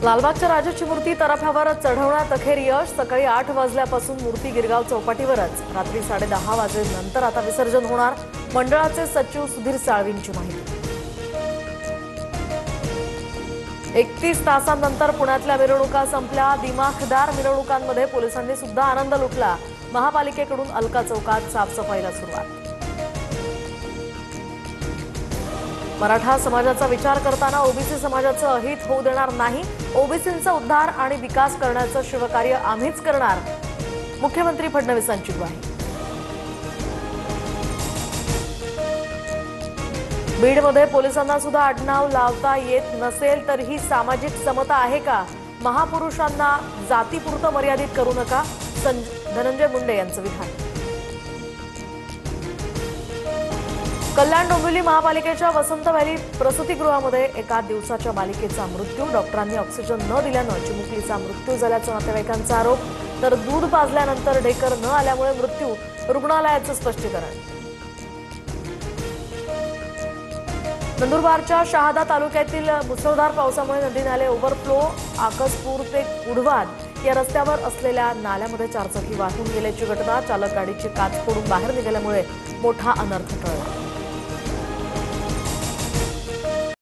लालबागच्या राजाची मूर्ती तराफ्यावर चढवण्यात अखेर यश। सकाळी 8 वाजल्यापासून मूर्ती गिरगाव चौपाटीवरच, रात्री 10:30 वाजेनंतर आता विसर्जन होणार। मंडळाचे सचिव सुधीर साळवींची माहिती। 31 तासांनंतर पुण्यातल्या मिरवणुका संपल्या। दिमाखदार मिरवणुकांमध्ये पोलिसांनी सुद्धा आनंद लुटला। महापालिकेकडून अलका चौकात साफसफाईला सुरुवात। मराठा समाजाचा विचार करताना ओबीसी समाजाचं अहित होऊ देणार नाही। ओबीसींचा उद्धार आणि विकास करण्याचं शिवकार्य आम्हीच करणार, मुख्यमंत्री फडणवीसांची ग्वाही। बीडमध्ये पोलिसांना सुद्धा आडनाव लावता येत नसेल तर ही सामाजिक समता आहे का? महापुरुषांना जातीपुरतं मर्यादित करू नका, धनंजय मुंडे यांचं विधान। कल्याण डोंबिवली महापालिकेच्या वसंत व्हॅली प्रसूतिगृहामध्ये एका दिवसाच्या बालिकेचा मृत्यू। डॉक्टरांनी ऑक्सिजन न दिल्यानं चिमुकलीचा मृत्यू झाल्याचा नातेवाईकांचा आरोप, तर दूध पाजल्यानंतर ढेकर न आल्यामुळे मृत्यू, रुग्णालयाचं स्पष्टीकरण। नंदुरबारच्या शहादा तालुक्यातील मुसळधार पावसामुळे नदी नाले ओव्हरफ्लो। आकसपूर ते कुढवाद या रस्त्यावर असलेल्या नाल्यामध्ये चारचाकी वाहून गेल्याची घटना। चालक गाडीची काच फोडून बाहेर निघाल्यामुळे मोठा अनर्थ टळला।